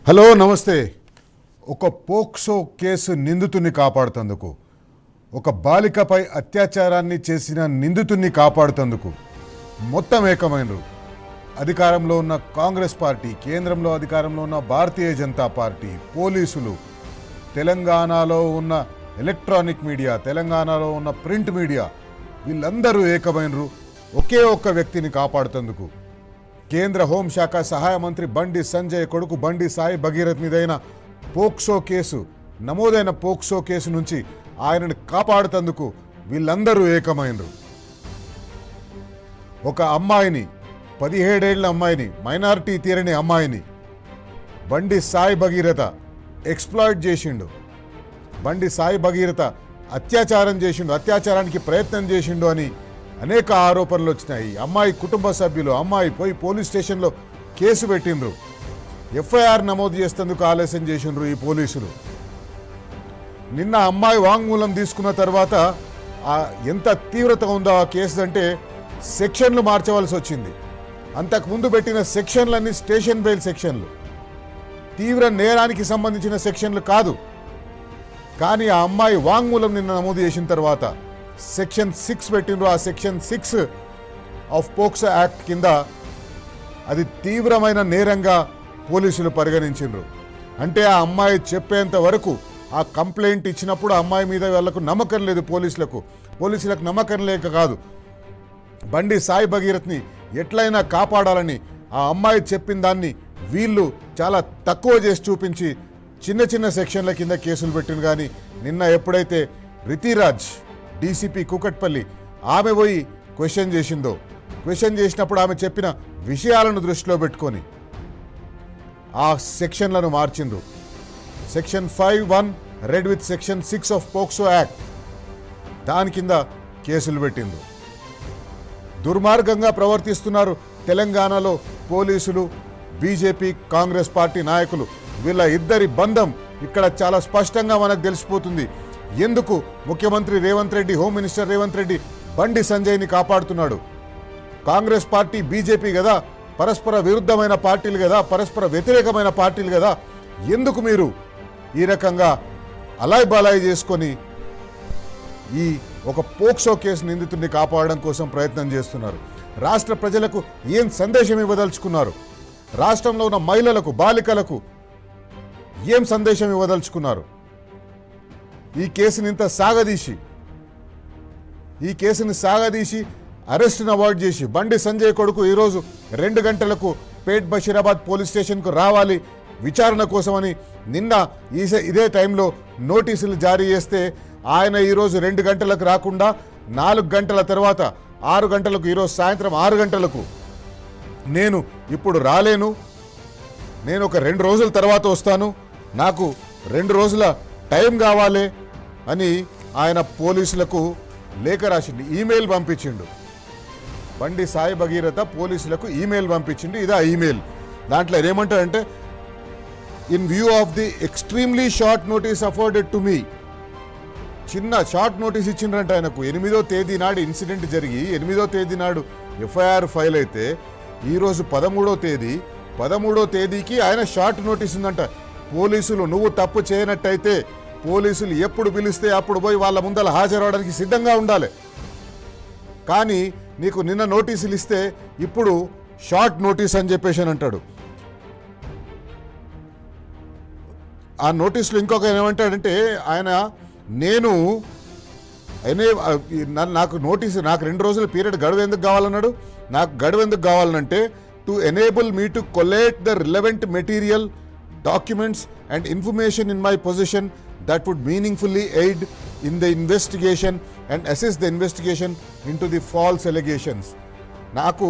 Hello నమస్తే. ఒక POCSO case నిందితుడిని కాపాడుతందుకు, ఒక బాలికపై అత్యాచారాన్ని చేసిన నిందితుడిని కాపాడుతందుకు మొత్తం ఏకమైనరు. అధికారంలో ఉన్న కాంగ్రెస్ పార్టీ, కేంద్రంలో అధికారంలో ఉన్న భారతీయ జనతా పార్టీ, పోలీసులు, తెలంగాణలో ఉన్న ఎలక్ట్రానిక్ మీడియా, తెలంగాణలో ఉన్న ప్రింట్ మీడియా, వీళ్ళందరూ ఏకమైనరు ఒకే ఒక్క వ్యక్తిని కాపాడుతందుకు. కేంద్ర హోంశాఖ సహాయ మంత్రి బండి సంజయ్ కొడుకు బండి సాయి భగీరథ్ మీదైన పోక్సో కేసు, నమోదైన పోక్సో కేసు నుంచి ఆయనను కాపాడుతందుకు వీళ్ళందరూ ఏకమైనరు. ఒక అమ్మాయిని, 17 ఏళ్ల అమ్మాయిని, మైనారిటీ తీరని అమ్మాయిని బండి సాయి భగీరథ ఎక్స్ప్లాయిట్ చేసిండు. బండి సాయి భగీరథ అత్యాచారం చేసిండు, అత్యాచారానికి ప్రయత్నం చేసిండు అని అనేక ఆరోపణలు వచ్చినాయి. అమ్మాయి కుటుంబ సభ్యులు, అమ్మాయి పోయి పోలీస్ స్టేషన్లో కేసు పెట్టిండ్రు. ఎఫ్ఐఆర్ నమోదు చేసేందుకు ఆలస్యం చేసిండ్రు ఈ పోలీసులు. నిన్న అమ్మాయి వాంగ్మూలం తీసుకున్న తర్వాత ఎంత తీవ్రత ఉందో ఆ కేసు అంటే సెక్షన్లు మార్చవలసి వచ్చింది. అంతకుముందు పెట్టిన సెక్షన్లన్నీ స్టేషన్ బెయిల్ సెక్షన్లు, తీవ్ర నేరానికి సంబంధించిన సెక్షన్లు కాదు. కానీ ఆ అమ్మాయి వాంగ్మూలం నిన్న నమోదు చేసిన తర్వాత సెక్షన్ 6 పెట్టిండ్రు. ఆ సెక్షన్ 6 ఆఫ్ పోక్సో యాక్ట్ కింద అది తీవ్రమైన నేరంగా పోలీసులు పరిగణించిండ్రు. అంటే ఆ అమ్మాయి చెప్పేంత వరకు, ఆ కంప్లైంట్ ఇచ్చినప్పుడు ఆ అమ్మాయి మీద వాళ్ళకు నమ్మకం లేదు. పోలీసులకు నమ్మకం లేక కాదు, బండి సాయి భగీరథ్ని ఎట్లయినా కాపాడాలని ఆ అమ్మాయి చెప్పిన దాన్ని వీళ్ళు చాలా తక్కువ చేసి చూపించి చిన్న చిన్న సెక్షన్ల కింద కేసులు పెట్టింది. కానీ నిన్న ఎప్పుడైతే రితిరాజ్ డీసీపీ కూకట్పల్లి ఆమె పోయి క్వశ్చన్ చేసినప్పుడు ఆమె చెప్పిన విషయాలను దృష్టిలో పెట్టుకొని ఆ సెక్షన్లను మార్చిండ్రు. Section 5(1) read with section 6 of POCSO act, దాని కింద కేసులు పెట్టిండ్రు. దుర్మార్గంగా ప్రవర్తిస్తున్నారు తెలంగాణలో పోలీసులు, బీజేపీ, కాంగ్రెస్ పార్టీ నాయకులు. వీళ్ళ ఇద్దరి బంధం ఇక్కడ చాలా స్పష్టంగా మనకు తెలిసిపోతుంది. ఎందుకు ముఖ్యమంత్రి రేవంత్ రెడ్డి, హోమ్ మినిస్టర్ రేవంత్ రెడ్డి బండి సంజయ్ని కాపాడుతున్నాడు? కాంగ్రెస్ పార్టీ, బీజేపీ కదా పరస్పర విరుద్ధమైన పార్టీలు కదా, పరస్పర వ్యతిరేకమైన పార్టీలు కదా. ఎందుకు మీరు ఈ రకంగా అలాయ్ బాలాయ్ చేసుకొని ఈ ఒక పోక్సో కేసు నిందితుడిని కాపాడడం కోసం ప్రయత్నం చేస్తున్నారు? రాష్ట్ర ప్రజలకు ఏం సందేశం ఇవ్వదలుచుకున్నారు? రాష్ట్రంలో ఉన్న మహిళలకు, బాలికలకు ఏం సందేశం ఇవ్వదలుచుకున్నారు? ఈ కేసుని సాగదీసి అరెస్ట్ను అవాయిడ్ చేసి బండి సంజయ్ కొడుకు ఈరోజు 2 గంటలకు పేట్ బషీరాబాద్ పోలీస్ స్టేషన్కు రావాలి విచారణ కోసమని నిన్న ఇదే టైంలో నోటీసులు జారీ చేస్తే ఆయన ఈరోజు 2 గంటలకు రాకుండా 4 గంటల తర్వాత 6 గంటలకు, ఈరోజు సాయంత్రం 6 గంటలకు నేను ఇప్పుడు రాలేను, నేను ఒక 2 రోజుల తర్వాత వస్తాను, నాకు 2 రోజుల టైం కావాలి అని ఆయన పోలీసులకు లేఖ రాసిండు, ఈమెయిల్ పంపించిండు. బండి సాయి భగీరథ పోలీసులకు ఈమెయిల్ పంపించిండు. ఇదే ఈమెయిల్. దాంట్లో ఏమంటాడంటే, in view of the extremely short notice afforded to me. చిన్న షార్ట్ నోటీస్ ఇచ్చిండ్రంట ఆయనకు. 8వ తేదీ నాడు ఇన్సిడెంట్ జరిగి 8వ తేదీ నాడు ఎఫ్ఐఆర్ ఫైల్ అయితే ఈరోజు 13వ తేదీకి ఆయన షార్ట్ నోటీస్ ఉందంట. పోలీసులు నువ్వు తప్పు చేయనట్టయితే పోలీసులు ఎప్పుడు పిలిస్తే అప్పుడు పోయి వాళ్ళ ముందర హాజరవడానికి సిద్ధంగా ఉండాలి. కానీ నీకు నిన్న నోటీసులు ఇస్తే ఇప్పుడు షార్ట్ నోటీస్ అని చెప్పేసి అని అంటాడు. ఆ నోటీసులు ఇంకొక ఏమంటాడంటే ఆయన, నాకు 2 రోజుల పీరియడ్ గడువు ఎందుకు కావాలన్నాడు? నాకు గడువు ఎందుకు కావాలనంటే to enable me to collect the relevant material, documents and information in my possession that would meaningfully aid in the investigation and assist the investigation into the false allegations. నాకు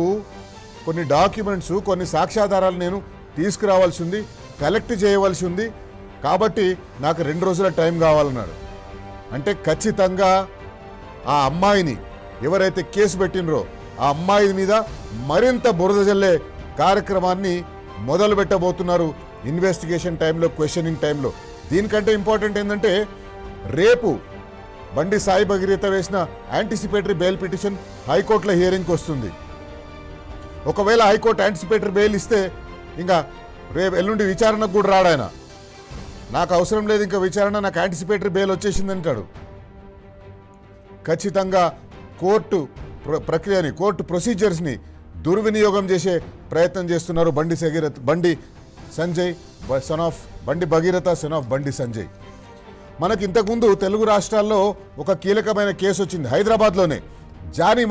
కొన్ని డాక్యుమెంట్స్, కొన్ని సాక్ష్యాధారాలు నేను తీసుకురావాల్సి ఉంది, కలెక్ట్ చేయవలసి ఉంది, కాబట్టి నాకు 2 రోజుల టైం కావాలన్నాడు. అంటే ఖచ్చితంగా ఆ అమ్మాయిని ఎవరైతే కేసు పెట్టినరో ఆ అమ్మాయి మీద మరింత బురద జల్లే కార్యక్రమాన్ని మొదలు పెట్టబోతున్నారు ఇన్వెస్టిగేషన్ టైంలో, క్వశ్చనింగ్ టైంలో. దీనికంటే ఇంపార్టెంట్ ఏంటంటే, రేపు బండి సాయి భగీరథ వేసిన యాంటిసిపేటరీ బెయిల్ పిటిషన్ హైకోర్టులో హియరింగ్కి వస్తుంది. ఒకవేళ హైకోర్టు యాంటిసిపేటరీ బెయిల్ ఇస్తే ఇంకా రేపు ఎల్లుండి విచారణకు కూడా రాడు ఆయన. నాకు అవసరం లేదు ఇంకా విచారణ, నాకు యాంటిసిపేటరీ బెయిల్ వచ్చేసింది అంటాడు. ఖచ్చితంగా కోర్టు ప్రక్రియని, కోర్టు ప్రొసీజర్స్ని దుర్వినియోగం చేసే ప్రయత్నం చేస్తున్నారు బండి సంజయ్ సన్ ఆఫ్ బండి భగీరథ, సన్ ఆఫ్ బండి సంజయ్. మనకి ఇంతకుముందు తెలుగు రాష్ట్రాల్లో ఒక కీలకమైన కేసు వచ్చింది హైదరాబాద్లోనే. జానీ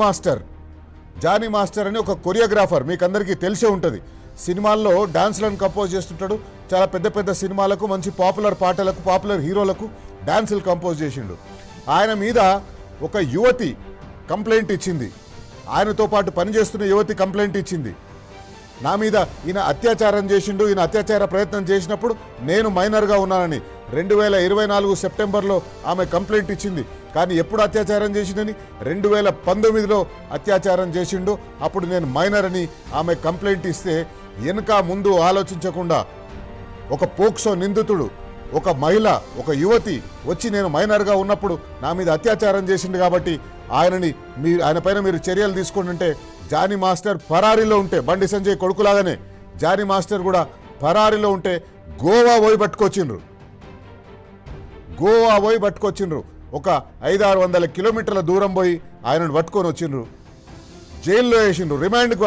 మాస్టర్ అని ఒక కొరియోగ్రాఫర్, మీకు అందరికీ తెలిసే ఉంటుంది. సినిమాల్లో డాన్స్లను కంపోజ్ చేస్తుంటాడు. చాలా పెద్ద పెద్ద సినిమాలకు, మంచి పాపులర్ పాటలకు, పాపులర్ హీరోలకు డాన్సులు కంపోజ్ చేసిండు. ఆయన మీద ఒక యువతి కంప్లైంట్ ఇచ్చింది, ఆయనతో పాటు పనిచేస్తున్న యువతి కంప్లైంట్ ఇచ్చింది. నా మీద ఈయన అత్యాచారం చేసిండు, ఈయన అత్యాచార ప్రయత్నం చేసినప్పుడు నేను మైనర్గా ఉన్నానని 2024 సెప్టెంబర్లో ఆమె కంప్లైంట్ ఇచ్చింది. కానీ ఎప్పుడు అత్యాచారం చేసిందని 2019లో అత్యాచారం చేసిండు. అప్పుడు నేను మైనర్ అని ఆమె కంప్లైంట్ ఇస్తే వెనుక ముందు ఆలోచించకుండా ఒక పోక్సో నిందితుడు, ఒక మహిళ, ఒక యువతి వచ్చి నేను మైనర్గా ఉన్నప్పుడు నా మీద అత్యాచారం చేసిండు కాబట్టి ఆయన పైన మీరు చర్యలు తీసుకుంటుంటే, జానీ మాస్టర్ పరారీలో ఉంటే, బండి సంజయ్ కొడుకులాగానే జానీ మాస్టర్ కూడా పరారీలో ఉంటే గోవా పోయి పట్టుకొచ్చిండ్రు. ఒక 500-600 కిలోమీటర్ల దూరం పోయి ఆయనను పట్టుకొని వచ్చిండ్రు. జైల్లో వేసిండ్రు, రిమాండ్కి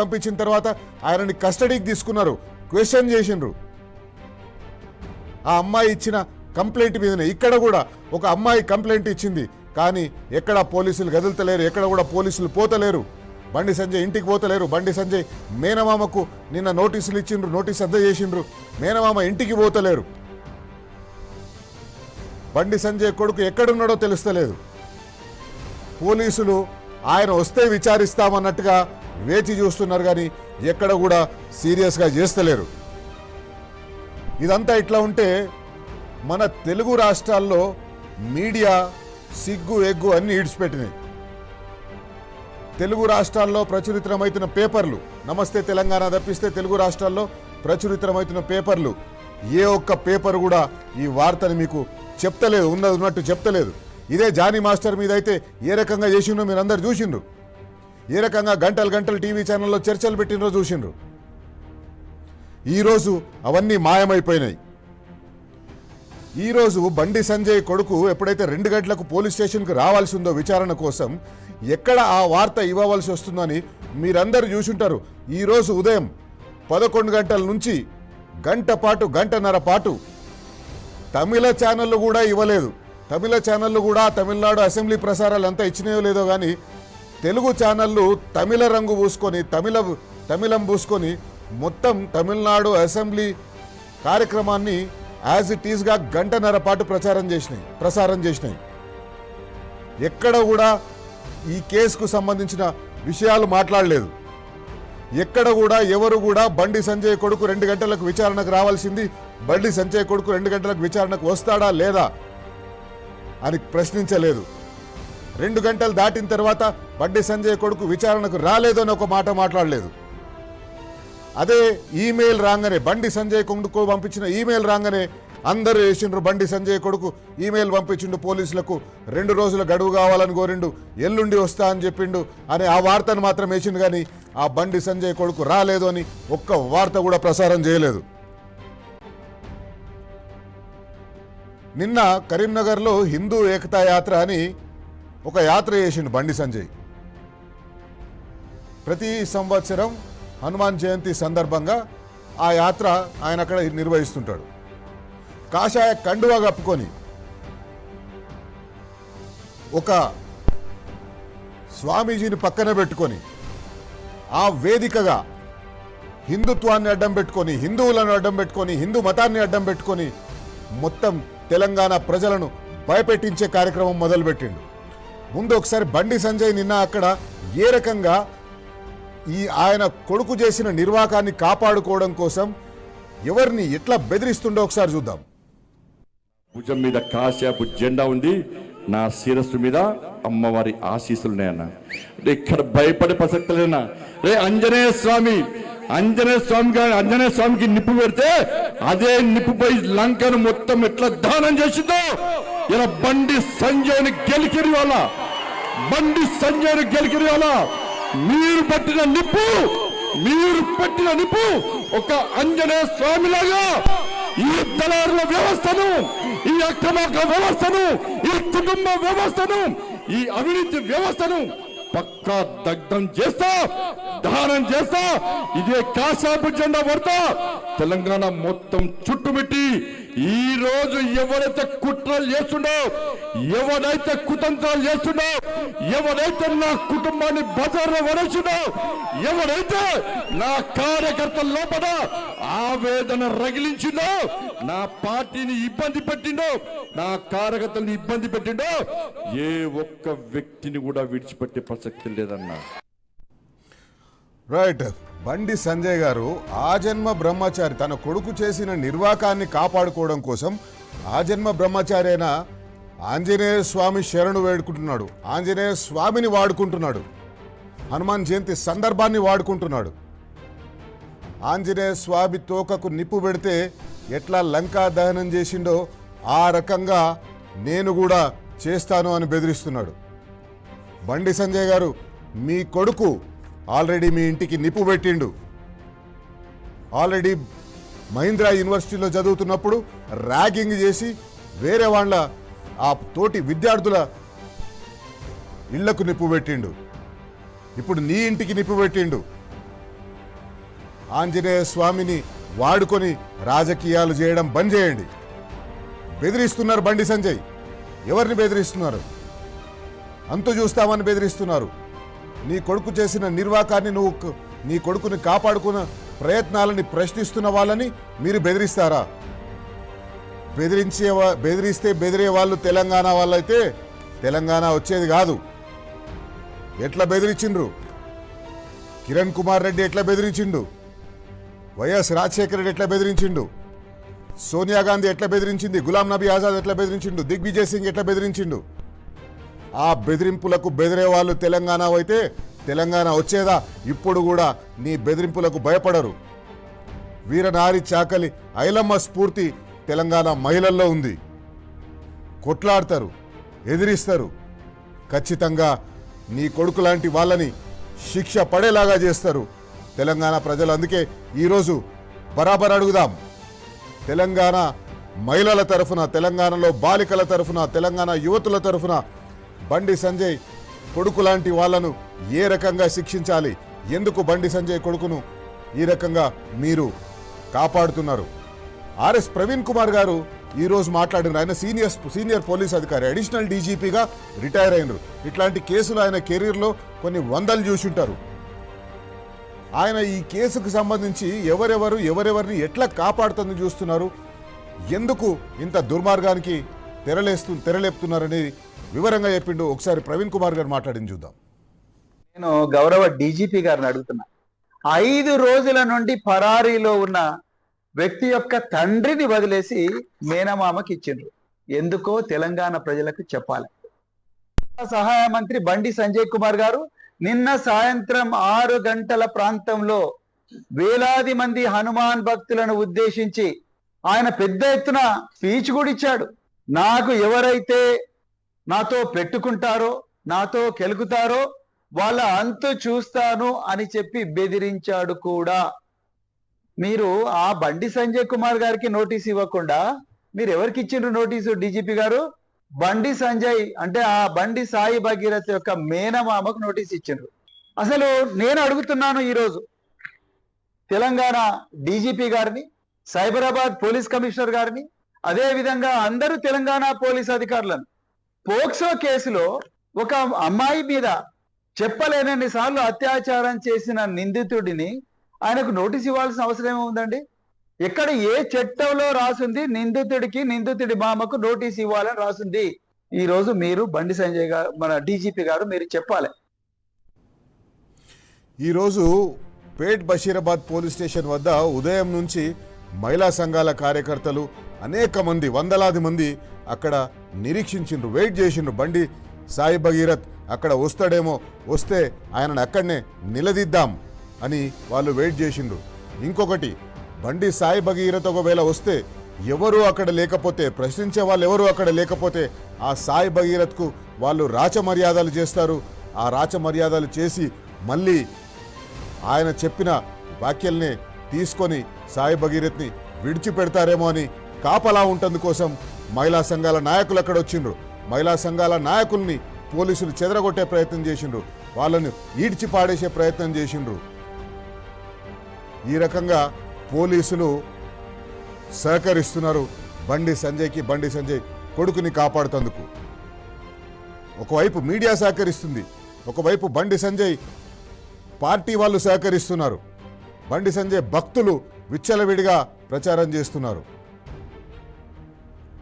పంపించిన తర్వాత ఆయనని కస్టడీకి తీసుకున్నారు, క్వశ్చన్ చేసిండ్రు. ఆ అమ్మాయి ఇచ్చిన కంప్లైంట్ మీదనే ఇక్కడ కూడా ఒక అమ్మాయి కంప్లైంట్ ఇచ్చింది. కానీ ఎక్కడ పోలీసులు కదులుతలేరు, ఎక్కడ కూడా పోలీసులు పోతలేరు, బండి సంజయ్ ఇంటికి పోతలేరు. బండి సంజయ్ మేనమామకు నిన్న నోటీసులు ఇచ్చిండ్రు, నోటీస్ అద్దె చేసిండ్రు, మేనమామ ఇంటికి పోతలేరు. బండి సంజయ్ కొడుకు ఎక్కడున్నాడో తెలుస్తలేదు. పోలీసులు ఆయన వస్తే విచారిస్తామన్నట్టుగా వేచి చూస్తున్నారు, కానీ ఎక్కడ కూడా సీరియస్గా చేస్తలేరు. ఇదంతా ఇట్లా ఉంటే మన తెలుగు రాష్ట్రాల్లో మీడియా సిగ్గు ఎగ్గు అన్ని ఈడ్చిపెట్టినాయి. తెలుగు రాష్ట్రాల్లో ప్రచురితమవుతున్న పేపర్లు, నమస్తే తెలంగాణ తప్పిస్తే తెలుగు రాష్ట్రాల్లో ప్రచురితమవుతున్న పేపర్లు ఏ ఒక్క పేపర్ కూడా ఈ వార్తని మీకు చెప్తలేదు, ఉన్నట్టు చెప్తలేదు. ఇదే జానీ మాస్టర్ మీద అయితే ఏ రకంగా చేసిండ్రో మీరు అందరు చూసిండ్రు, ఏ రకంగా గంటలు టీవీ ఛానల్లో చర్చలు పెట్టినరో చూసిండ్రు. ఈరోజు అవన్నీ మాయమైపోయినాయి. ఈరోజు బండి సంజయ్ కొడుకు ఎప్పుడైతే 2 గంటలకు పోలీస్ స్టేషన్కి రావాల్సి ఉందో విచారణ కోసం, ఎక్కడ ఆ వార్త ఇవ్వవలసి వస్తుందని మీరందరూ చూసుంటారు. ఈరోజు ఉదయం 11 గంటల నుంచి గంటన్నర పాటు తమిళ ఛానళ్ళు కూడా ఇవ్వలేదు. తమిళ ఛానళ్ళు కూడా తమిళనాడు అసెంబ్లీ ప్రసారాలు ఎంత ఇచ్చినాయో లేదో కానీ తెలుగు ఛానళ్ళు తమిళ రంగు పూసుకొని, తమిళం పూసుకొని మొత్తం తమిళనాడు అసెంబ్లీ కార్యక్రమాన్ని యాజ్ ఇట్ ఈస్గా గంటన్నర పాటు ప్రసారం చేసినాయి. ఎక్కడ కూడా ఈ కేసుకు సంబంధించిన విషయాలు మాట్లాడలేదు. ఎక్కడ కూడా ఎవరు కూడా బండి సంజయ్ కొడుకు 2 గంటలకు విచారణకు రావాల్సింది, బండి సంజయ్ కొడుకు 2 గంటలకు విచారణకు వస్తాడా లేదా అని ప్రశ్నించలేదు. 2 గంటలు దాటిన తర్వాత బండి సంజయ్ కొడుకు విచారణకు రాలేదు అని ఒక మాట మాట్లాడలేదు. అదే ఈమెయిల్ రాగానే, బండి సంజయ్ కొడుకు పంపించిన ఈమెయిల్ రాగానే అందరూ వేసిండ్రు, బండి సంజయ్ కొడుకు ఈమెయిల్ పంపించిండు పోలీసులకు, 2 రోజుల గడువు కావాలని కోరిండు, ఎల్లుండి వస్తా అని చెప్పిండు అని ఆ వార్తను మాత్రం వేసిండు. కానీ ఆ బండి సంజయ్ కొడుకు రాలేదు అని ఒక్క వార్త కూడా ప్రసారం చేయలేదు. నిన్న కరీంనగర్లో హిందూ ఏకతా యాత్ర అని ఒక యాత్ర చేసిండు బండి సంజయ్. ప్రతి సంవత్సరం హనుమాన్ జయంతి సందర్భంగా ఆ యాత్ర ఆయన అక్కడ నిర్వహిస్తుంటాడు. కాషాయ కండువా కప్పుకొని ఒక స్వామీజీని పక్కన పెట్టుకొని ఆ వేదికగా హిందుత్వాన్ని అడ్డం పెట్టుకొని, హిందువులను అడ్డం పెట్టుకొని, హిందూ మతాన్ని అడ్డం పెట్టుకొని మొత్తం తెలంగాణ ప్రజలను భయపెట్టించే కార్యక్రమం మొదలుపెట్టిండు. ముందు ఒకసారి బండి సంజయ్ నిన్న అక్కడ ఏ రకంగా ఆయన కొడుకు చేసిన నిర్వాకాన్ని కాపాడుకోవడం కోసం ఎవరిని ఎట్లా బెదిరిస్తుండో ఒకసారి చూద్దాం. భుజం మీద కాశాపు జెండా ఉంది, నా శిరస్సు మీద అమ్మవారి ఆశీస్సులున్నాయన్న. ఇక్కడ భయపడే ప్రసక్తి లేనా? రే ఆంజనేయ స్వామికి నిప్పు పెడితే అదే నిప్పుపై లంకను మొత్తం ఎట్లా దానం చేసిందో ఇలా బండి సంజయ్ని గెలికిరి వాళ్ళ మీరు పట్టిన నిప్పు మీరు పెట్టిన నిప్పు ఒక ఆంజనేయ స్వామిలాగా ఈ దళారుల వ్యవస్థను, ఈ అక్రమార్గ వ్యవస్థను, ఈ కుటుంబ వ్యవస్థను, ఈ అవినీతి వ్యవస్థను పక్కా దగ్ధం చేస్తా, దహనం చేస్తా. ఇదే కాషాపు జెండా పడతా తెలంగాణ మొత్తం చుట్టుముట్టి ఈ రోజు ఎవరైతే కుట్రలు చేస్తుండో, ఎవరైతే కుతంత్రాలు చేస్తుండో, ఎవరైతే నా కుటుంబాన్ని బజార్లో వరచుండో, ఎవరైతే నా కార్యకర్తల లోపల ఆవేదన రగిలించిందో, నా పార్టీని ఇబ్బంది పెట్టిండో, నా కార్యకర్తల్ని ఇబ్బంది పెట్టిండో, ఏ ఒక్క వ్యక్తిని కూడా విడిచిపెట్టే ప్రసక్తి లేదన్నా. రైట్. బండి సంజయ్ గారు ఆజన్మ బ్రహ్మచారి, తన కొడుకు చేసిన నిర్వాకాన్ని కాపాడుకోవడం కోసం ఆజన్మ బ్రహ్మచారి అయిన ఆంజనేయ స్వామి శరణు వేడుకుంటున్నాడు. ఆంజనేయ స్వామిని వాడుకుంటున్నాడు. హనుమాన్ జయంతి సందర్భాన్ని వాడుకుంటున్నాడు. ఆంజనేయ స్వామి తోకకు నిప్పు పెడితే ఎట్లా లంకా దహనం చేసిండో ఆ రకంగా నేను కూడా చేస్తాను అని బెదిరిస్తున్నాడు. బండి సంజయ్ గారు, మీ కొడుకు ఆల్రెడీ మీ ఇంటికి నిప్పు పెట్టిండు. ఆల్రెడీ మహీంద్రా యూనివర్సిటీలో చదువుతున్నప్పుడు ర్యాగింగ్ చేసి వేరే వాళ్ళ ఆ తోటి విద్యార్థుల ఇళ్లకు నిప్పు పెట్టిండు. ఇప్పుడు నీ ఇంటికి నిప్పు పెట్టిండు. ఆంజనేయ స్వామిని వాడుకొని రాజకీయాలు చేయడం బంద్ చేయండి. బెదిరిస్తున్నారు బండి సంజయ్. ఎవరిని బెదిరిస్తున్నారు? అంతు చూస్తామని బెదిరిస్తున్నారు. నీ కొడుకు చేసిన నిర్వాకాన్ని, నువ్వు నీ కొడుకుని కాపాడుకున్న ప్రయత్నాలని ప్రశ్నిస్తున్న వాళ్ళని మీరు బెదిరిస్తారా? బెదిరిస్తే బెదిరే వాళ్ళు తెలంగాణ వాళ్ళైతే తెలంగాణ వచ్చేది కాదు. ఎట్లా బెదిరించిండ్రు? కిరణ్ కుమార్ రెడ్డి ఎట్లా బెదిరించిండు? వైఎస్ రాజశేఖర రెడ్డి ఎట్లా బెదిరించిండు? సోనియా గాంధీ ఎట్లా బెదిరించింది? గులాం నబీ ఆజాద్ ఎట్లా బెదిరించిండు? దిగ్విజయ్ సింగ్ ఎట్లా బెదిరించిండు? ఆ బెదిరింపులకు బెదిరే వాళ్ళు తెలంగాణ అయితే తెలంగాణ వచ్చేదా? ఇప్పుడు కూడా నీ బెదిరింపులకు భయపడరు. వీరనారి చాకలి ఐలమ్మ స్ఫూర్తి తెలంగాణ మహిళల్లో ఉంది. కొట్లాడతారు, ఎదిరిస్తారు. ఖచ్చితంగా నీ కొడుకు లాంటి వాళ్ళని శిక్ష పడేలాగా చేస్తారు తెలంగాణ ప్రజలు. అందుకే ఈరోజు బరాబర్ అడుగుదాం. తెలంగాణ మహిళల తరఫున, తెలంగాణలో బాలికల తరఫున, తెలంగాణ యువతుల తరఫున బండి సంజయ్ కొడుకు లాంటి వాళ్లను ఏ రకంగా శిక్షించాలి? ఎందుకు బండి సంజయ్ కొడుకును ఈ రకంగా మీరు కాపాడుతున్నారు? ఆర్ఎస్ ప్రవీణ్ కుమార్ గారు ఈరోజు మాట్లాడినారు. ఆయన సీనియర్ పోలీస్ అధికారి, అడిషనల్ డీజీపీగా రిటైర్ అయినరు. ఇట్లాంటి కేసులు ఆయన కెరీర్లో కొన్ని వందలు చూసుంటారు. ఆయన ఈ కేసుకు సంబంధించి ఎవరెవరిని ఎట్లా కాపాడుతుందని చూస్తున్నారు, ఎందుకు ఇంత దుర్మార్గానికి తెరలేపుతున్నారని వివరంగా చెప్పిండు. ఒకసారి ప్రవీణ్ కుమార్ గారు మాట్లాడింది చూద్దాం. నేను గౌరవ డీజీపీ గారిని అడుగుతున్నా, 5 రోజుల నుండి పరారీలో ఉన్న వ్యక్తి యొక్క తండ్రిని వదిలేసి మేనమామకి ఇచ్చిండ్రు. ఎందుకో తెలంగాణ ప్రజలకు చెప్పాలి. సహాయ మంత్రి బండి సంజయ్ కుమార్ గారు నిన్న సాయంత్రం 6 గంటల ప్రాంతంలో వేలాది మంది హనుమాన్ భక్తులను ఉద్దేశించి ఆయన పెద్ద ఎత్తున స్పీచ్ కూడా ఇచ్చాడు. నాకు ఎవరైతే నాతో పెట్టుకుంటారో, నాతో కెలుకుతారో వాళ్ళ అంతు చూస్తాను అని చెప్పి బెదిరించాడు కూడా. మీరు ఆ బండి సంజయ్ కుమార్ గారికి నోటీస్ ఇవ్వకుండా మీరు ఎవరికి ఇచ్చిండ్రు నోటీసు? డీజీపీ గారు బండి సంజయ్ అంటే ఆ బండి సాయి భగీరథ్ యొక్క మేనమామకు నోటీస్ ఇచ్చిండ్రు. అసలు నేను అడుగుతున్నాను ఈరోజు తెలంగాణ డీజీపీ గారిని, సైబరాబాద్ పోలీస్ కమిషనర్ గారిని, అదే విధంగా అందరూ తెలంగాణ పోలీస్ అధికారులను, పోక్సో కేసులో ఒక అమ్మాయి మీద చెప్పలేనన్ని సార్లు అత్యాచారం చేసిన నిందితుడిని ఆయనకు నోటీస్ ఇవ్వాల్సిన అవసరం ఏముందండి? ఎక్కడ ఏ చట్టంలో రాసింది నిందితుడికి, నిందితుడి మామకు నోటీస్ ఇవ్వాలని రాసింది? ఈ రోజు మీరు బండి సంజయ్ గారు, మన డీజీపీ గారు మీరు చెప్పాలి. ఈరోజు పేట్ బషీరాబాద్ పోలీస్ స్టేషన్ వద్ద ఉదయం నుంచి మహిళా సంఘాల కార్యకర్తలు అనేక మంది, వందలాది మంది అక్కడ నిరీక్షించిండ్రు, వెయిట్ చేసిండ్రు. బండి సాయి భగీరథ్ అక్కడ వస్తాడేమో, వస్తే ఆయనను అక్కడనే నిలదీద్దాం అని వాళ్ళు వెయిట్ చేసిండ్రు. ఇంకొకటి, బండి సాయి భగీరథ్ ఒకవేళ వస్తే ఎవరు అక్కడ లేకపోతే, ప్రశ్నించే వాళ్ళు ఎవరు అక్కడ లేకపోతే ఆ సాయి ఆయన చెప్పిన వ్యాఖ్యల్ని తీసుకొని సాయి భగీరథ్ని విడిచిపెడతారేమో అని కాపలా ఉంటుంది కోసం మహిళా సంఘాల నాయకులు అక్కడ వచ్చిండ్రు. మహిళా సంఘాల నాయకుల్ని పోలీసులు చెదరగొట్టే ప్రయత్నం చేసిండ్రు, వాళ్ళను ఈడ్చి పాడేసే ప్రయత్నం చేసిండ్రు. ఈ రకంగా పోలీసులు సహకరిస్తున్నారు బండి సంజయ్ కొడుకుని కాపాడుతందుకు. ఒకవైపు మీడియా సహకరిస్తుంది, ఒకవైపు బండి సంజయ్ పార్టీ వాళ్ళు సహకరిస్తున్నారు. బండి సంజయ్ భక్తులు విచ్చలవిడిగా ప్రచారం చేస్తున్నారు.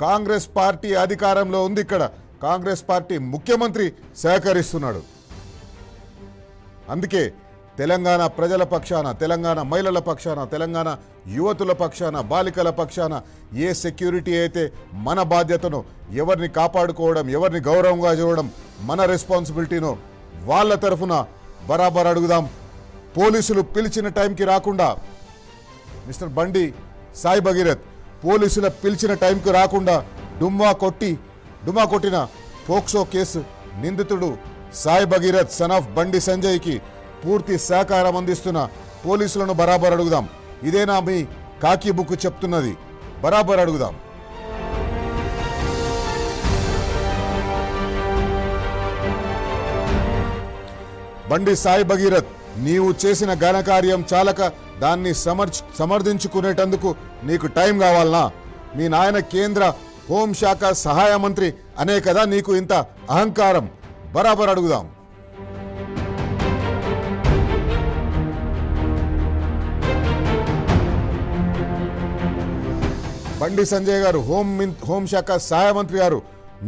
కాంగ్రెస్ పార్టీ అధికారంలో ఉంది, ఇక్కడ కాంగ్రెస్ పార్టీ ముఖ్యమంత్రి సహకరిస్తున్నాడు. అందుకే తెలంగాణ ప్రజల పక్షాన, తెలంగాణ మహిళల పక్షాన, తెలంగాణ యువతుల పక్షాన, బాలికల పక్షాన ఏ సెక్యూరిటీ అయితే మన బాధ్యతనో, ఎవరిని కాపాడుకోవడం, ఎవరిని గౌరవంగా చూడడం మన రెస్పాన్సిబిలిటీనో వాళ్ళ తరఫున బరాబర్ అడుగుదాం. పోలీసులు పిలిచిన టైంకి రాకుండా మిస్టర్ బండి సాయి భగీరథ్ పోలీసుల పిలిచిన టైంకి రాకుండా డుమ్మా కొట్టిన పోక్సో కేసు నిందితుడు సాయి భగీరథ్ సన్ ఆఫ్ బండి సంజయ్కి పూర్తి సహకారం అందిస్తున్న పోలీసులను బరాబర్ అడుగుదాం. ఇదేనా మీ కాకి బుక్ చెప్తున్నది? బరాబర్ అడుగుదాం. బండి సాయి భగీరథ్, నీవు చేసిన ఘనకార్యం చాలక దాన్ని సమర్థించుకునేటందుకు నీకు టైం కావాలనా? మీ నాయన కేంద్ర హోంశాఖ సహాయ మంత్రి అనే కదా నీకు ఇంత అహంకారం? బరాబర్ అడుగుదాం. బండి సంజయ్ గారు, హోంశాఖ సహాయ మంత్రి గారు,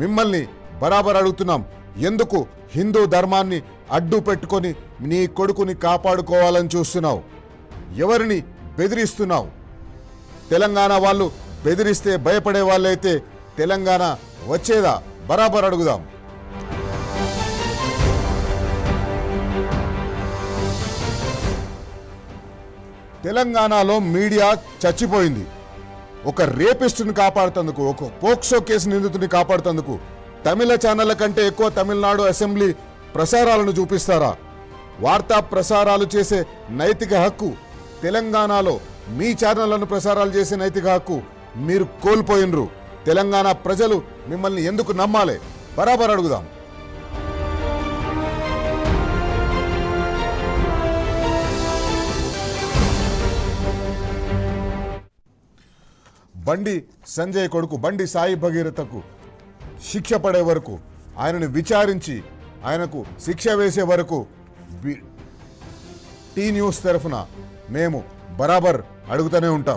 మిమ్మల్ని బరాబర్ అడుగుతున్నాం. ఎందుకు హిందూ ధర్మాన్ని అడ్డు పెట్టుకొని నీ కొడుకుని కాపాడుకోవాలని చూస్తున్నావు? ఎవరిని బెదిరిస్తున్నావు? తెలంగాణ వాళ్ళు బెదిరిస్తే భయపడే వాళ్ళైతే తెలంగాణ వచ్చేదా? బరాబర్ అడుగుదాం. తెలంగాణలో మీడియా చచ్చిపోయింది. ఒక రేపిస్టుని కాపాడుతందుకు, ఒక పోక్సో కేసు నిందితుని కాపాడుతందుకు తమిళ ఛానళ్ల కంటే ఎక్కువ తమిళనాడు అసెంబ్లీ ప్రసారాలను చూపిస్తారా? వార్తా ప్రసారాలు చేసే నైతిక హక్కు తెలంగాణలో మీ ఛానళ్లను ప్రసారాలు చేసే నైతిక హక్కు మీరు కోల్పోయినరు. తెలంగాణ ప్రజలు మిమ్మల్ని ఎందుకు నమ్మాలి? బరాబర్ అడుగుదాం. బండి సంజయ్ కొడుకు బండి సాయి భగీరథకు శిక్ష పడే వరకు, ఆయనను విచారించి ఆయనకు శిక్ష వేసే వరకు టీ న్యూస్ తరఫున మేము బరాబర్ అడుగుతూనే ఉంటాం.